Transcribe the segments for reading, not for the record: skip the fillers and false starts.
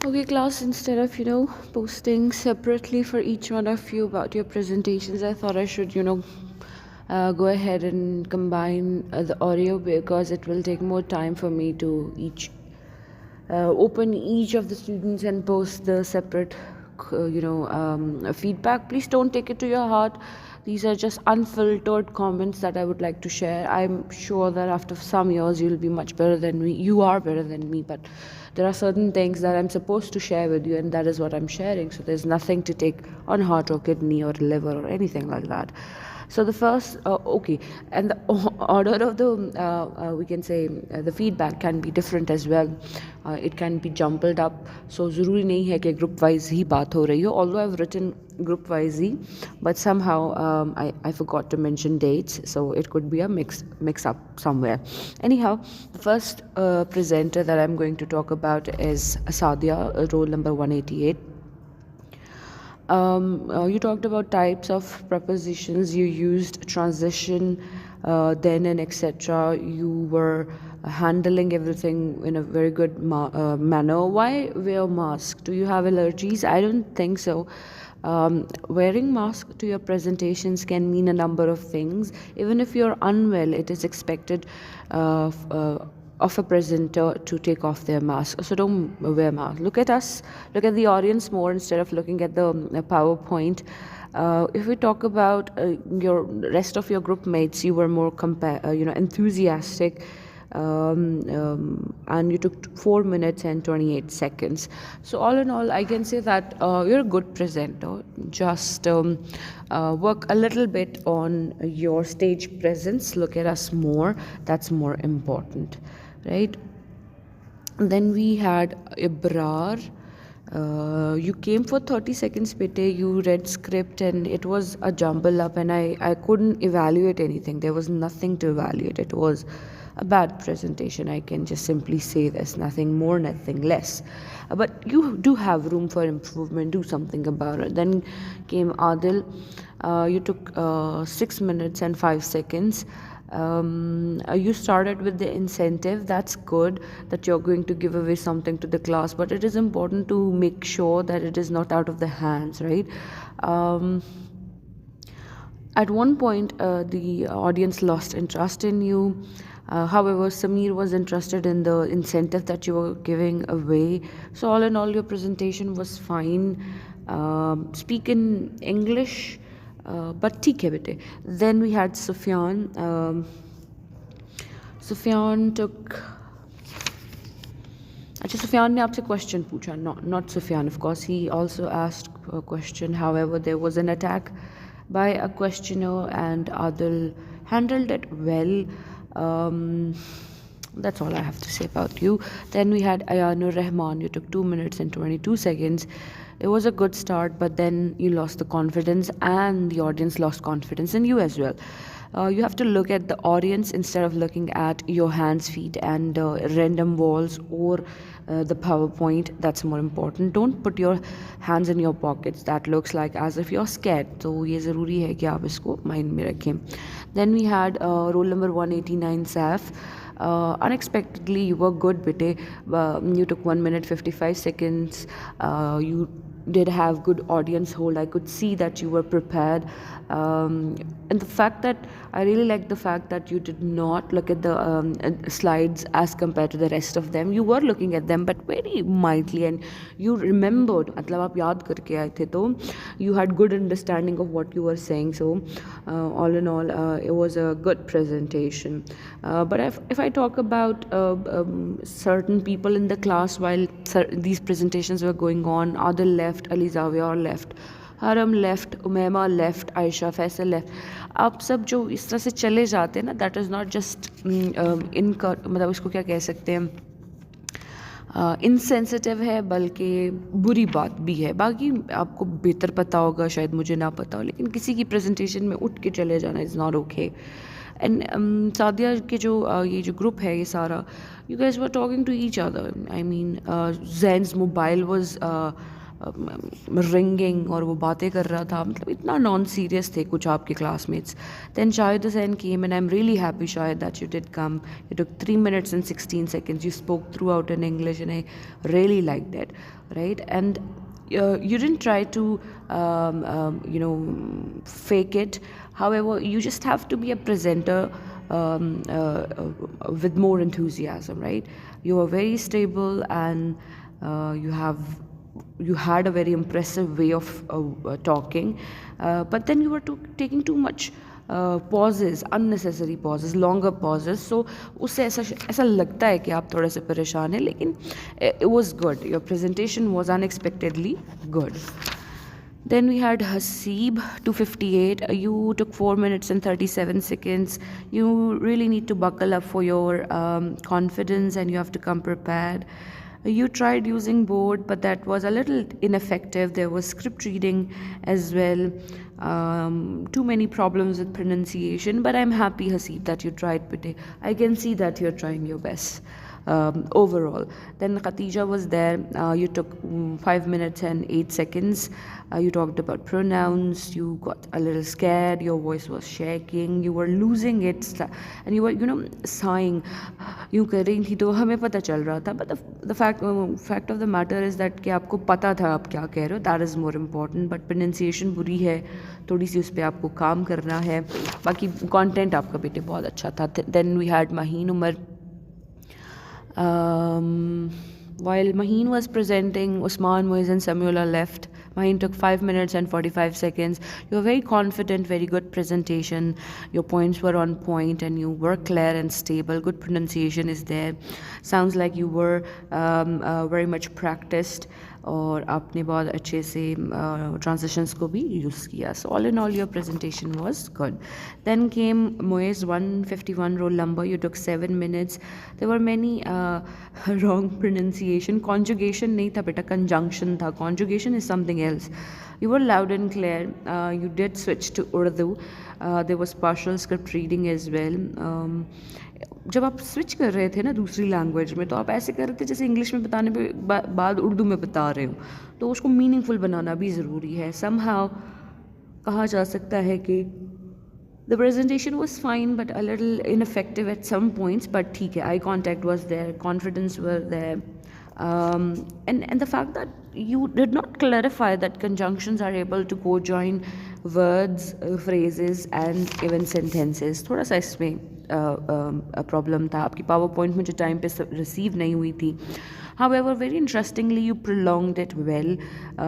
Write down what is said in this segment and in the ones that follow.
Okay, class, instead of, posting separately for each one of you about your presentations, I thought I should, go ahead and combine the audio because it will take more time for me to open each of the students and post the separate feedback. Please don't take it to your heart. These are just unfiltered comments that I would like to share. I'm sure that after some years you'll be much better than me. You are better than me, but there are certain things that I'm supposed to share with you, and that is what I'm sharing. So there's nothing to take on heart or kidney or liver or anything like that. So the first, okay, and the order of the, we can say, the feedback can be different as well. It can be jumbled up. So ज़रूरी नहीं है कि group wise ही बात हो रही हो. Although I've written group wise he, but somehow I forgot to mention dates, so it could be a mix up somewhere. Anyhow, the first presenter that I'm going to talk about is Sadia, roll number 188. You talked about types of prepositions. You used transition, then, and etc. You were handling everything in a very good manner. Why wear mask? Do you have allergies? I don't think so. Wearing mask to your presentations can mean a number of things. Even if you're unwell, it is expected of a presenter to take off their mask. So don't wear mask. Look at us, look at the audience more instead of looking at the PowerPoint. If we talk about your rest of your group mates, you were more enthusiastic. And you took 4 minutes and 28 seconds. So all in all, I can say that you're a good presenter. Just work a little bit on your stage presence. Look at us more. That's more important, right? Then we had Ibrar. You came for 30 seconds, Pete. You read script and it was a jumble up, and I couldn't evaluate anything. There was nothing to evaluate. It was a bad presentation. I can just simply say this, nothing more, nothing less. But you do have room for improvement. Do something about it. Then came Adil. You took 6 minutes and 5 seconds. You started with the incentive. That's good that you're going to give away something to the class, but it is important to make sure that it is not out of the hands, right? At one point, the audience lost interest in you. However, Samir was interested in the incentive that you were giving away. So all in all, your presentation was fine. Speak in English, but ठीक है बेटे. Then we had Sufyan. Sufyan took. अच्छा, Sufyan ने आपसे question पूछा. Not Sufyan, of course. He also asked a question. However, there was an attack by a questioner, and Adil handled it well. That's all I have to say about you. Then we had Ayanur Rahman. You took 2 minutes and 22 seconds. It was a good start, but then you lost the confidence, and the audience lost confidence in you as well. You have to look at the audience instead of looking at your hands, feet, and random walls or the PowerPoint. That's more important. Don't put your hands in your pockets. That looks like as if you're scared. So ये ज़रूरी है कि आप इसको mind में रखें. Then we had roll number 189, Saf. Unexpectedly, you were good, Bite. You took 1 minute 55 seconds. You did have good audience hold. I could see that you were prepared. And the fact that I really like the fact that you did not look at the slides as compared to the rest of them. You were looking at them, but very mildly, and you remembered. मतलब आप याद करके आए थे, तो you had good understanding of what you were saying. So all in all, it was a good presentation. But if I talk about certain people in the class while these presentations were going on, Adil left, Ali Zawiyar left, Haram left, Umaima left, Aisha, Faisal left. आप सब जो इस तरह से चले जाते हैं ना, that is not just मतलब इसको क्या कह सकते हैं, इनसेंसिटिव है, बल्कि बुरी बात भी है. बाकी आपको बेहतर पता होगा, शायद मुझे ना पता हो, लेकिन किसी की प्रेजेंटेशन में उठ के चले जाना is not okay. And Sadia के जो ये जो ग्रुप है ये सारा, you guys were talking to each other. I mean Jain's mobile was ringing और वो बातें कर रहा था, मतलब इतना नॉन सीरियस थे कुछ आपके classmates. Then Shahid Hussain came, and I'm really happy, Shahid, that you did come. You took 3 minutes and 16 seconds. You spoke throughout in English, and I really liked it, right? And you didn't try to fake it. However, you just have to be a presenter with more enthusiasm, right? You are very stable, and you had a very impressive way of talking, but then you were taking too much pauses, unnecessary pauses, longer pauses. So उससे ऐसा लगता है कि आप थोड़े से परेशान हैं, लेकिन it was good. Your presentation was unexpectedly good. Then we had Haseeb 258. You took 4 minutes and 37 seconds. You really need to buckle up for your confidence, and you have to come prepared. You tried using board, but that was a little ineffective. There was script reading as well. Too many problems with pronunciation, but I'm happy, Haseeb, that you tried today. I can see that you're trying your best. Overall. Then Khatija was there. You took 5 minutes and 8 seconds. You talked about pronouns. You got a little scared. Your voice was shaking. You were losing it, and you were, sighing. यूँ कर रही थी तो हमें पता चल रहा था. But the fact of the matter is that कि आपको पता था आप क्या कह रहे हो. That is more important. But pronunciation बुरी है, थोड़ी सी उस पर आपको काम करना है. बाकी content आपका बेटे बहुत अच्छा था. Then we had Maheen Umar. While Maheen was presenting, Usman, Moiz and Samuela left. Maheen took 5 minutes and 45 seconds. You were very confident, very good presentation. Your points were on point, and you were clear and stable. Good pronunciation is there. Sounds like you were very much practiced, और आपने बहुत अच्छे से transitions को भी use किया. So all in all, your presentation was good. Then came Moez 151 roll number. You took 7 minutes. There were many wrong pronunciation. Conjugation नहीं था बेटा, conjunction था. Conjugation is something else. You were loud and clear. You did switch to Urdu. There was partial script reading as well. जब आप switch कर रहे थे ना दूसरी लैंग्वेज में, तो आप ऐसे कर रहे थे जैसे इंग्लिश में बताने पे बाद उर्दू में बता रहे हो. तो उसको मीनिंगफुल बनाना भी ज़रूरी है. समहाउ कहा जा सकता है कि the presentation was fine, but a little ineffective at some points. But ठीक है, eye contact was there, confidence were there. And the fact that you did not clarify that conjunctions are able to co-join words, phrases and even sentences. थोड़ा सा इसमें problem था. आपकी power point मुझे time पे receive नहीं हुई थी. However, very interestingly, you prolonged it well.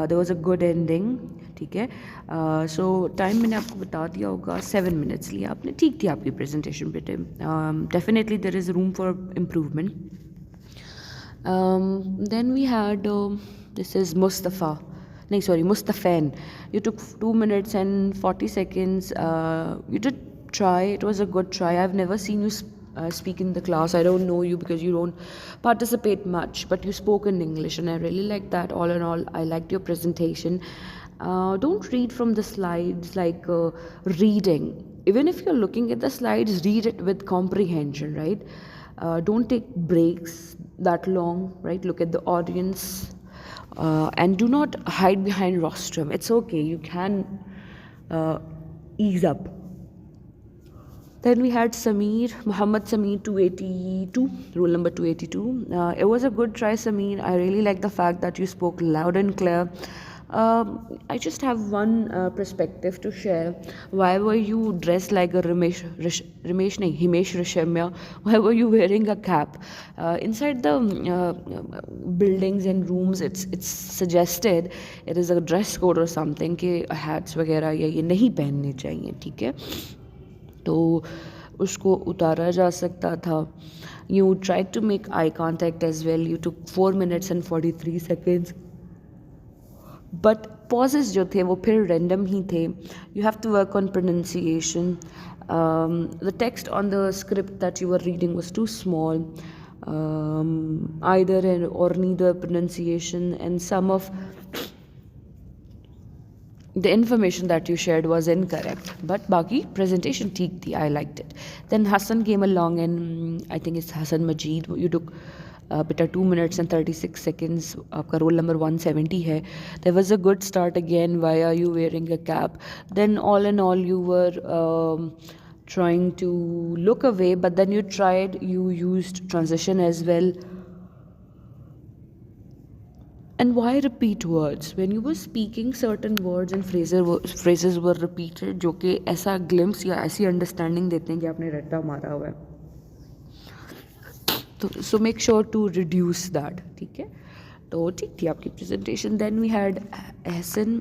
There was a good ending. ठीक है. So टाइम मैंने आपको बता दिया होगा, 7 minutes लिया आपने. ठीक थी आपकी प्रेजेंटेशन बेटे. Definitely there is room for improvement. Then we had this is Mustafa. No, sorry, Mustafain. You took 2 minutes and 40 seconds. You did try. It was a good try. I've never seen you speak in the class. I don't know you because you don't participate much, but you spoke in English, and I really liked that. All in all, I liked your presentation. Don't read from the slides like reading. Even if you're looking at the slides, read it with comprehension, right? Don't take breaks that long, right? Look at the audience, and do not hide behind rostrum. It's okay. You can ease up. Then we had Muhammad Sameer 282, rule number 282. It was a good try, Sameer. I really like the fact that you spoke loud and clear. I just have one perspective to share. Why were you dressed like a Himesh Reshamya? Why were you wearing a cap? Inside the buildings and rooms, it's suggested it is a dress code or something कि hats वगैरह ये नहीं पहनने चाहिए, ठीक है? तो उसको उतारा जा सकता था. You tried to make eye contact as well. You took 4 minutes and 43 seconds. But pauses जो थे वो फिर random ही थे. You have to work on pronunciation. The text on the script that you were reading was too small. Either or neither pronunciation, and some of the information that you shared was incorrect. But baki presentation theek thi. I liked it. Then Hassan came along, and I think it's Hassan Majid. You took बेटा 2 minutes and 36 seconds, आपका roll number 170 है. There was a good start again. Why are you wearing a cap? Then all in all you were trying to look away, but then you used transition as well. And why repeat words? When you were speaking, certain words and phrases were repeated, जो कि ऐसा glimpse या ऐसी understanding देते हैं कि आपने रट्टा मारा हुआ है. तो so make sure to reduce that. ठीक है, तो ठीक थी आपकी presentation. Then we had Hassan,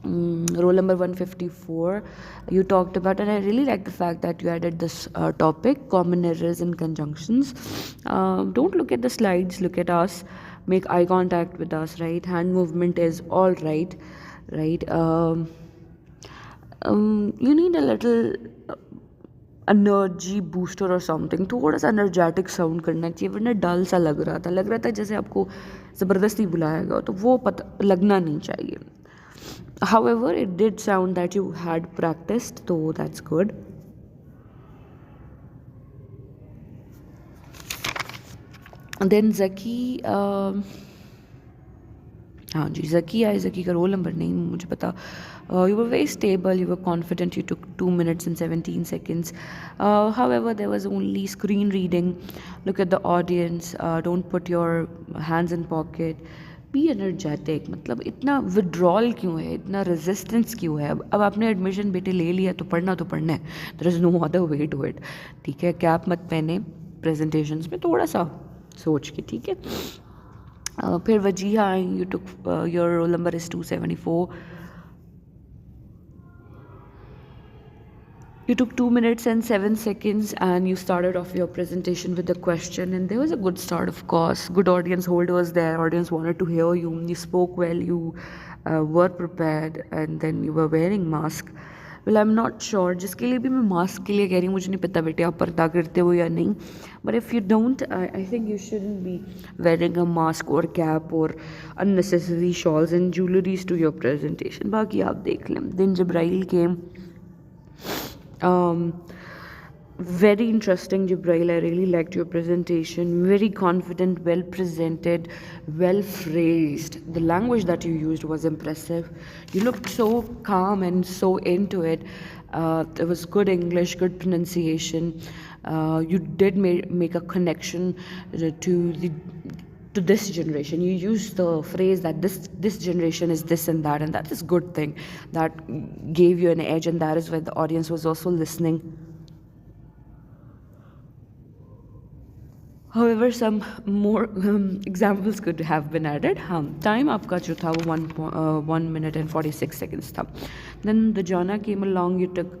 roll number 154. You talked about, and I really like the fact that you added this topic, common errors in conjunctions. Don't look at the slides, look at us, make eye contact with us, right? Hand movement is all right, right? You need a little energy booster और something, थोड़ा सा energetic sound करना चाहिए, वरना डल सा लग रहा था जैसे आपको ज़बरदस्ती बुलाया गया, तो वो पता लगना नहीं चाहिए. However, it did sound that you had practiced, so that's good. And then Zaki, हाँ जी, ज़की का रोल नंबर नहीं मुझे पता. You were very stable, you were confident, you took 2 minutes and 17 seconds. However, there was only screen reading. Look at the audience, don't put your hands in pocket. Be energetic. मतलब इतना withdrawal क्यों है, इतना resistance क्यों है? अब आपने admission बेटे ले लिया तो पढ़ना है. There is no other way to it. ठीक है, कैप मत पहने presentations में, थोड़ा सा सोच के. ठीक है, फिर वजीहा आई. You took your roll number is 274. You took 2 minutes and 7 seconds, and you started off your presentation with a question, and there was a good start, of course. Good audience hold was there. Audience wanted to hear you. You spoke well. You were prepared, and then you were wearing mask. Well, I'm not sure. जिसके लिए भी मैं mask के लिए कह रही हूँ, मुझे नहीं पता बेटे आप पर्दा करते हो या नहीं. But if you don't, I think you shouldn't be wearing a mask or cap or unnecessary shawls and jewelries to your presentation. बाकी आप देख लें. Then Jibrail came. Very interesting, Jibrail. I really liked your presentation. Very confident, well presented, well phrased. The language that you used was impressive. You looked so calm and so into it. There was good English, good pronunciation. You did make a connection to this generation. You used the phrase that this generation is this and that is good thing. That gave you an edge, and that is why the audience was also listening. However, some more examples could have been added. Time आपका जो था वो 1 minute and 46 seconds था. Then the Jana came along. You took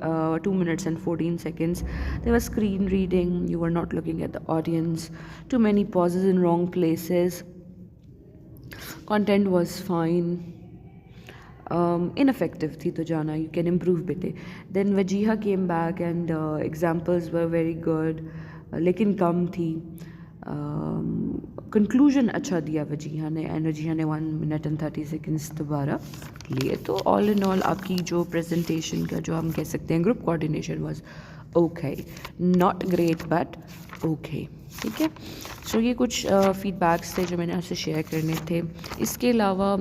2 minutes and 14 seconds. There was screen reading. You were not looking at the audience. Too many pauses in wrong places. Content was fine. Ineffective थी तो Jana. You can improve बेटे. Then Wajiha came back, and examples were very good, लेकिन कम थी. Conclusion अच्छा दिया वजीहा ने, and Wajiha ने 1 minute and 30 seconds दोबारा लिए. तो ऑल इन ऑल आपकी जो प्रेजेंटेशन का जो हम कह सकते हैं group coordination was okay, not great but okay. ठीक है, सो ये कुछ फीडबैक्स थे जो मैंने आपसे शेयर करने थे. इसके अलावा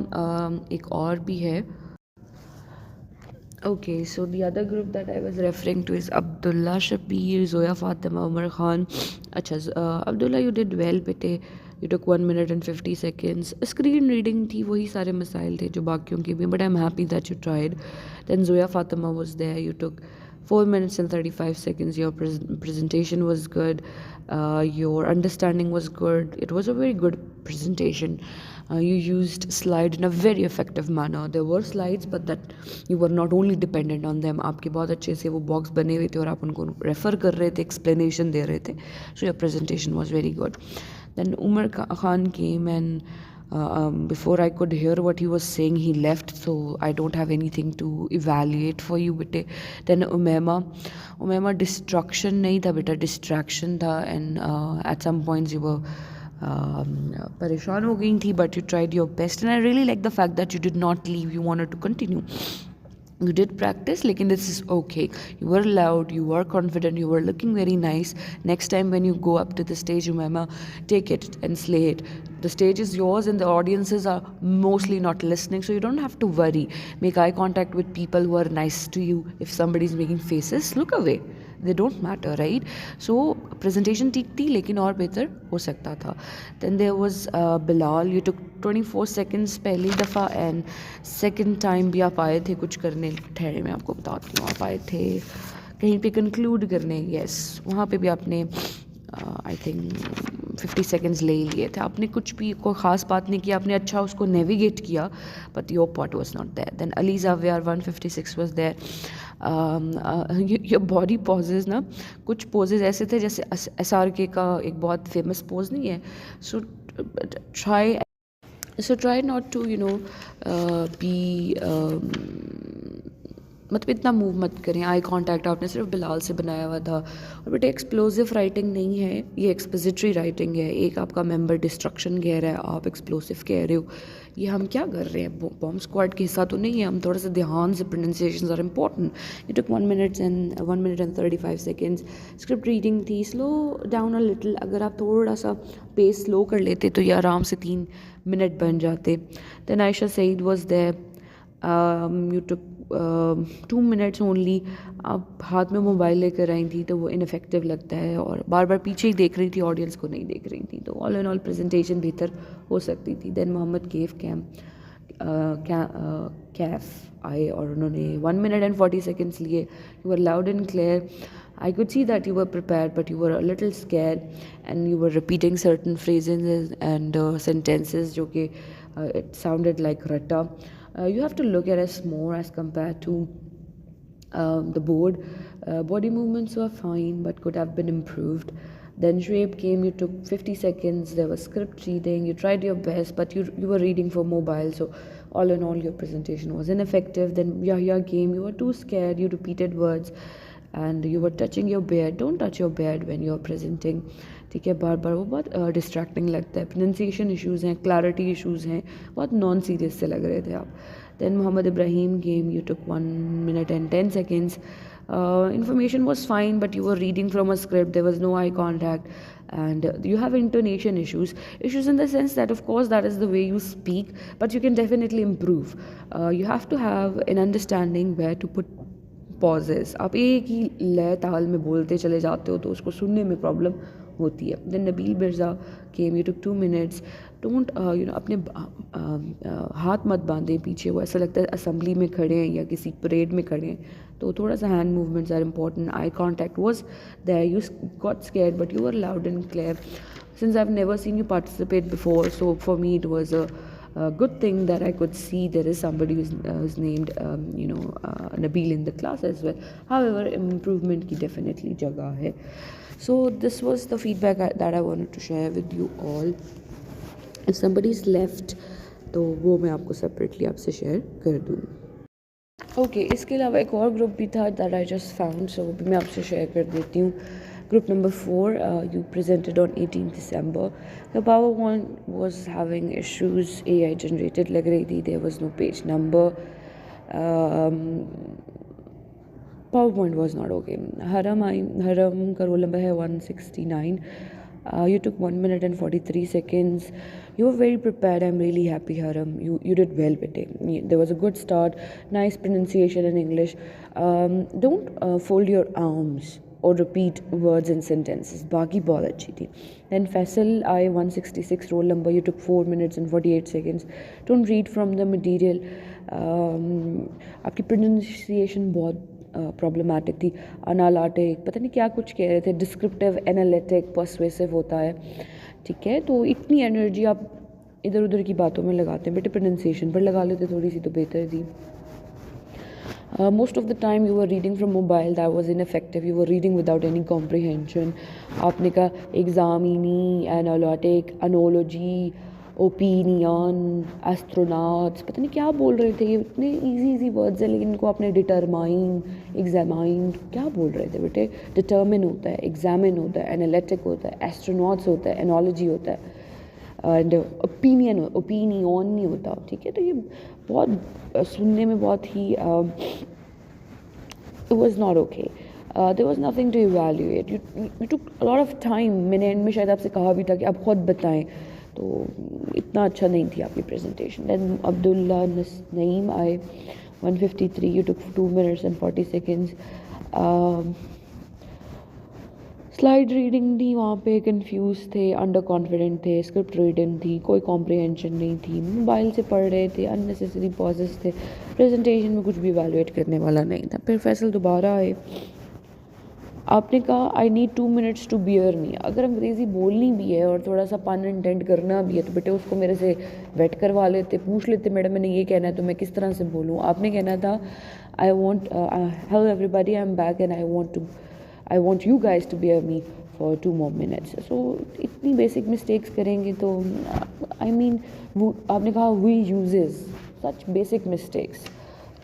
एक और भी है. Okay, so the other group that I was referring to is Abdullah, Shabir, Zoya, Fatima, Umar Khan. Achha, Abdullah, you did well bete. You took 1 minute and 50 seconds. Screen reading थी, वही सारे मसाइल थे जो बाकियों के भी, but I'm happy that you tried. Then Zoya Fatima was there. You took 4 minutes and 35 seconds. Your presentation was good. Your understanding was good. It was a very good presentation. You used slides in a very effective manner. There were slides, but that you were not only dependent on them. आपके बहुत अच्छे से वो box बने हुए थे और आप उनको रेफ़र कर रहे थे, एक्सप्लेनेशन दे रहे थे. So your presentation was very good. Then Umar Khan came, and before I could hear what he was saying, he left. So I don't have anything to evaluate for you bete. Then Umema destruction नहीं था बेटा, distraction था. And at some points you were परेशान हो गई थी, but you tried your best, and I really like the fact that you did not leave, you wanted to continue. you did practice, लेकिन this is okay. You were loud, you were confident, you were looking very nice. Next time when you go up to the stage, remember, take it and slay it. The stage is yours and the audiences are mostly not listening, so you don't have to worry. Make eye contact with people who are nice to you. If somebody is making faces, look away. They don't matter, right? So presentation ठीक थी, लेकिन और बेहतर हो सकता था. Then there was Bilal. You took 24 seconds पहली दफ़ा, and second time भी आप आए थे कुछ करने. ठहरे मैं आपको बताती हूँ. आप आए थे कहीं पे कंक्लूड करने. यस, वहाँ पे भी आपने आई थिंक 50 सेकेंड्स ले ही लिए थे. आपने कुछ भी कोई ख़ास बात नहीं की, आपने अच्छा उसको नेविगेट किया, but your part was not there. Then Ali Zaviyar 156 was there. Your body poses ना, कुछ पोजेज ऐसे थे जैसे SRK का एक बहुत फेमस पोज नहीं है. So try not to be, मतलब इतना मूव मत करें. आई कांटेक्ट आपने सिर्फ बिलाल से बनाया हुआ था. और बेटे एक्सप्लोसिव राइटिंग नहीं है, ये एक्सपोजिटरी राइटिंग है. एक आपका मेंबर डिस्ट्रक्शन कह रहा है, आप एक्सप्लोसिव कह रहे हो. ये हम क्या कर रहे हैं? बॉम्ब स्क्वाड के हिस्सा तो नहीं है. हम थोड़ा सा ध्यान से, pronunciations are important. You took 1 minute and 35 seconds. Script reading थी. Slow down a little. अगर आप थोड़ा सा पेस स्लो कर लेते तो ये आराम से 3 मिनट बन जाते. Then Ayesha Saeed was there. You took 2 minutes only. आप हाथ में मोबाइल लेकर आई थी तो वो इनफेक्टिव लगता है, और बार बार पीछे ही देख रही थी, ऑडियंस को नहीं देख रही थी. तो ऑल इन ऑल प्रेजेंटेशन बेहतर हो सकती थी. देन मोहम्मद कैफ आए और उन्होंने 1 minute and 40 seconds लिए. You were loud and clear. I could see that you were prepared, but you were a little scared, and you were repeating certain phrases and sentences जो कि it sounded like ratta. You have to look at us more as compared to the board. Body movements were fine, but could have been improved. Then Shreeb came. You took 50 seconds. There was script reading. You tried your best, but you were reading from mobile, so all in all, your presentation was ineffective. Then Yahya came. You were too scared. You repeated words, and you were touching your beard. Don't touch your beard when you're presenting. ठीक है, बार बार वो बहुत distracting लगता है. Pronunciation issues हैं, clarity issues हैं, बहुत non serious से लग रहे थे आप. Then Mohammad Ibrahim came. You took 1 minute and 10 seconds. Information was fine, but you were reading from a script. There was no eye contact, and you have intonation issues in the sense that, of course, that is the way you speak, but you can definitely improve. You have to have an understanding where to put pauses. आप एक ही लय ताल में बोलते चले जाते हो तो उसको सुनने में प्रॉब्लम होती है. Then Nabeel Mirza came. You took 2 minutes. Don't अपने हाथ मत बांधें पीछे. वो ऐसा लगता है असेंबली में खड़े हैं या किसी परेड में खड़े हैं. तो थोड़ा सा hand movements are important. Eye contact was there. You got scared, but you were loud and clear. Since I have never seen you participate before, so for me it was a good thing that I could see there is somebody who's named Nabil in the class as well. However, improvement ki definitely jagah hai. So this was the feedback that I wanted to share with you all. If somebody's left तो वो मैं आपको separately आपसे share कर दूँगी. Okay, इसके अलावा एक और ग्रुप भी था that I just found, so वो भी मैं आपसे share कर देती हूँ. Group number 4, you presented on 18th December. The PowerPoint was having issues. AI generated लग रही थी. There was no page number. PowerPoint was not okay. Haram का roll number है 169. You took 1 minute and 43 seconds. You were very prepared. I'm really happy, Haram. You did well with it. There was a good start. Nice pronunciation in English. Don't fold your arms or repeat words and sentences. बाकी बहुत अच्छी थी. Then Faisal I 166 roll number. You took 4 minutes and 48 seconds. Don't read from the material. आपकी pronunciation बहुत problematic थी. Analytic पता नहीं क्या कुछ कह रहे थे. डिस्क्रिप्टिव, एनालिटिक, पर्सुएसिव होता है. ठीक है, तो इतनी एनर्जी आप इधर उधर की बातों में लगाते हैं. बेटे प्रोनाउंसिएशन पर लगा लेते थोड़ी सी तो बेहतर थी. Most of the time you were reading from mobile. That was ineffective. You were reading without any comprehension. आपने कहा examini, analytic, analogy, opinion, astronauts, पता नहीं क्या बोल रहे थे. ये इतने easy words हैं, लेकिन इनको आपने determine, examine, क्या बोल रहे थे बेटे. determine होता है, examine होता है, analytic होता है, astronauts होता है, analogy होता है, एंड opinion नहीं होता. ठीक है, तो ये बहुत सुनने में बहुत ही it was not okay. There was nothing to evaluate. You took a lot of time. मैंने एंड में शायद आपसे कहा भी था कि आप खुद बताएं, तो इतना अच्छा नहीं थी आपकी presentation. Then Abdullah Naeem, I 153. You took 2 minutes and 40 seconds. Slide reading थी, वहाँ पे कंफ्यूज थे, अंडर कॉन्फिडेंट थे, स्क्रिप्ट रीडिंग थी, कोई कॉम्प्रिहेंशन नहीं थी, मोबाइल से पढ़ रहे थे, अननेसेसरी पॉजेस थे, प्रेजेंटेशन में कुछ भी इवैल्यूएट करने वाला नहीं था. फिर फैसल दोबारा आए, आपने कहा I need 2 minutes to bear me. अगर अंग्रेज़ी बोलनी भी है और थोड़ा सा पन इंटेंड करना भी है तो बेटे उसको मेरे से वेट करवा लेते, पूछ लेते, मैडम मैंने ये कहना है तो मैं किस तरह से बोलूँ. आपने कहना था I want hello everybody, I am back and I want you guys to bear me for 2 more minutes. So इतनी बेसिक मिस्टेक्स करेंगे तो I mean आपने कहा we uses such basic mistakes,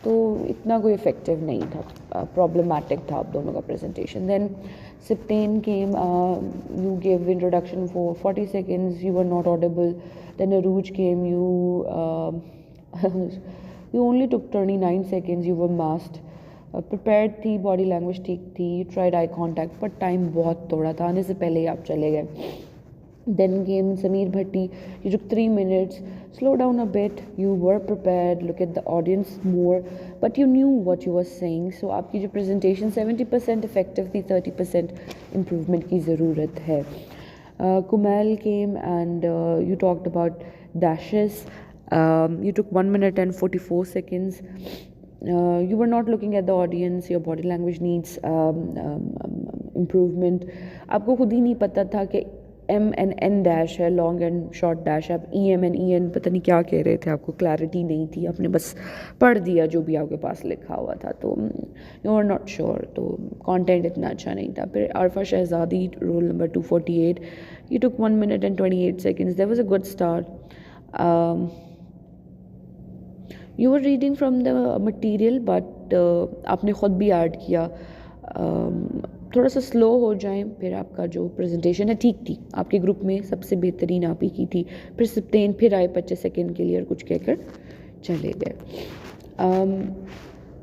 तो इतना कोई इफेक्टिव नहीं था, प्रॉब्लमैटिक था आप दोनों का presentation. Then Siptain came, you gave introduction for 40 seconds, you were not audible. Then Aruj came, you only took 29 seconds, you were masked. Prepared थी, बॉडी लैंग्वेज ठीक थी, ट्राइड आई कॉन्टैक्ट, पर टाइम बहुत थोड़ा था, आने से पहले ही आप चले गए. Then came Sameer Bhatti, you took 3 minutes, slow down a bit, you were prepared, look at the audience more, but you knew what you were saying. So आपकी जो प्रेजेंटेशन 70% इफेक्टिव थी, 30% इम्प्रूवमेंट की ज़रूरत है. Kumail came and you talked about dashes, you took 1 minute and 44 seconds. You were not looking at the audience, your body language needs improvement. आपको खुद ही नहीं पता था कि M and N dash है, long and short dash. आप EM and EN पता नहीं क्या कह रहे थे, आपको क्लैरिटी नहीं थी, आपने बस पढ़ दिया जो भी आपके पास लिखा हुआ था, तो you were not sure, तो कंटेंट इतना अच्छा नहीं था. फिर आरफा शहजादी, roll number 248, you took 1 minute and 28 seconds. There was a good start. You are reading from the material, but आपने ख़ुद भी ऐड किया, थोड़ा सा स्लो हो जाएं. फिर आपका जो प्रेजेंटेशन है ठीक थी, आपके ग्रुप में सबसे बेहतरीन आप ही की थी. फिर सिप्तेन फिर आए 25 सेकेंड के लिए और कुछ कहकर चले गए.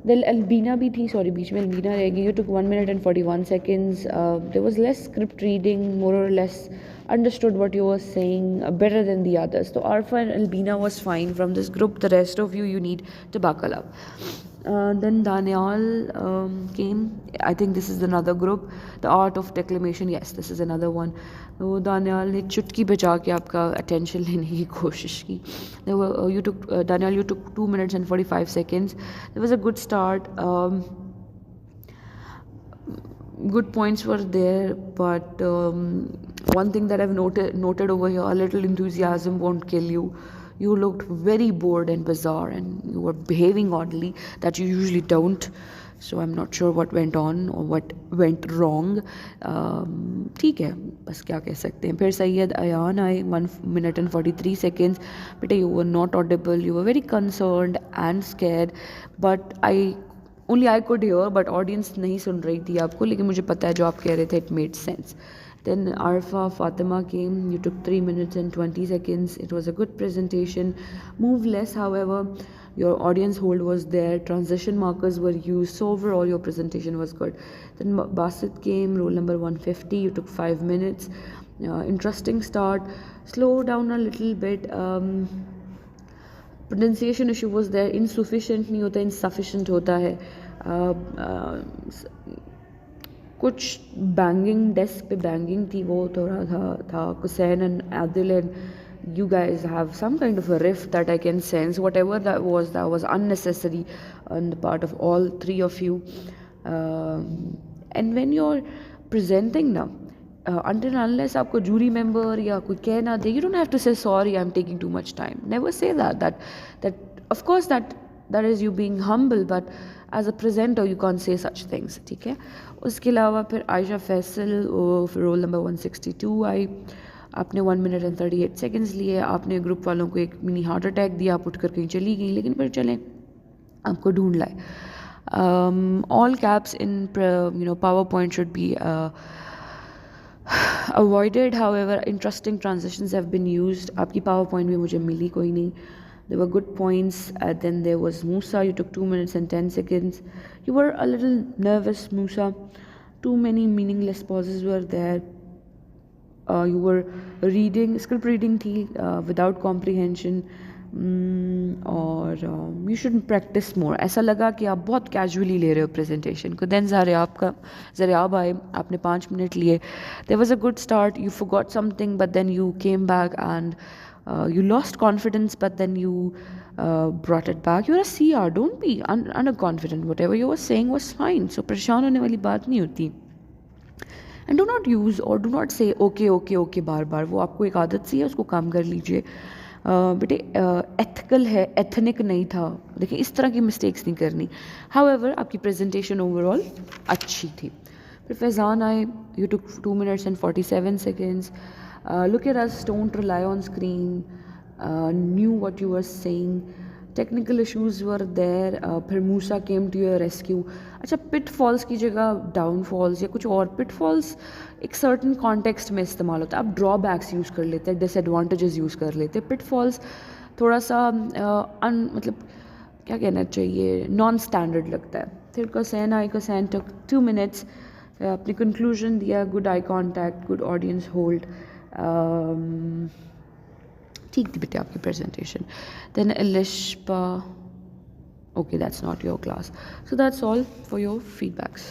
दिल अलबीना भी थी, सॉरी बीच में अलबीना रहेगी. You took 1 minute and 41 seconds. There was less script reading, more और less understood what you were saying better than the others. So Arfa and Albina was fine from this group. The rest of you need to buckle up. Then Daniel came. I think this is another group. The art of declamation. Yes, this is another one. तो Daniel ने चुटकी बजा के आपका attention लेने की कोशिश की. Daniel, you took 2 minutes and 45 seconds. There was a good start. Good points were there, but one thing that I've noted over here, a little enthusiasm won't kill you. You looked very bored and bizarre, and you were behaving oddly that you usually don't. So I'm not sure what went on or what went wrong. ठीक है, बस क्या कह सकते हैं. फिर सैयद अयान आए, 1 minute and 43 seconds. बेटा, you were not audible, you were very concerned and scared, but only I could hear, but audience नहीं सुन रही थी आपको, लेकिन मुझे पता है जो आप कह रहे थे, it made sense. Then Arfa Fatima came. You took 3 minutes and 20 seconds. It was a good presentation. Move less, however. Your audience hold was there. Transition markers were used. So overall, your presentation was good. Then Basit came. Roll number 150. You took 5 minutes. Interesting start. Slow down a little bit. Pronunciation issue was there. Insufficient नहीं होता, insufficient होता है. कुछ banging, desk पे banging थी, वो थोड़ा था. Hussain and Adil and you guys have some kind of a rift that I can sense. Whatever that was unnecessary on the part of all three of you. And when you're presenting now, until unless आपको jury member या कोई कह ना दे, you don't have to say sorry, I'm taking too much time. Never say that of course that is you being humble, but as a presenter you can't say such things. ठीक है. उसके अलावा फिर Ayesha Faisal, roll number 162 आई. आपने 1 minute and 38 seconds लिए. आपने group वालों को एक मिनी हार्ट अटैक दिया, आप उठकर कहीं चली गई, लेकिन फिर चलें, आपको ढूंढ लाए. All caps in PowerPoint should be avoided. However, interesting transitions have been used. आपकी PowerPoint भी मुझे मिली कोई नहीं. There were good points. Then there was Musa. You took 2 minutes and 10 seconds. You were a little nervous, Musa. Too many meaningless pauses were there. You were reading, script reading थी without comprehension. और you should practice more. ऐसा लगा कि आप बहुत casually ले रहे हो प्रेजेंटेशन को. देन ज़रियाब आए, आपने 5 मिनट लिए. There was a good start. You forgot something but then you came back and you lost confidence, but then you brought it back. You're a CR, don't be underconfident. Whatever you were saying was fine. So परेशान होने वाली बात नहीं होती. And do not use और do not से okay okay okay बार बार. वो आपको एक आदत सी है, उसको काम कर लीजिए. बेटे एथिकल है, एथनिक नहीं था. देखिए इस तरह की मिस्टेक्स नहीं करनी. हाउएवर आपकी प्रेजेंटेशन ओवरऑल अच्छी थी. फिर फैज़ान आए. You took 2 minutes and 47 seconds. Look at us, don't rely on screen. Knew what you were saying. Technical issues were there. फिर मूसा केम टू योर रेस्क्यू. अच्छा, पिटफॉल्स की जगह डाउनफॉल्स या कुछ और. पिटफॉल्स एक सर्टन कॉन्टेक्स्ट में इस्तेमाल होता है. आप ड्रॉबैक्स यूज़ कर लेते हैं, डिसएडवांटेजेस यूज़ कर लेते हैं. पिटफॉल्स थोड़ा सा मतलब क्या कहना चाहिए, नॉन स्टैंडर्ड लगता है. फिर कसैन आई. Kasain took 2 minutes. अपनी कंक्लूजन दिया. Good eye contact, good audience hold. ठीक थी बेटे आपकी presentation. Then Elishpa, okay, that's not your class. So that's all for your feedbacks.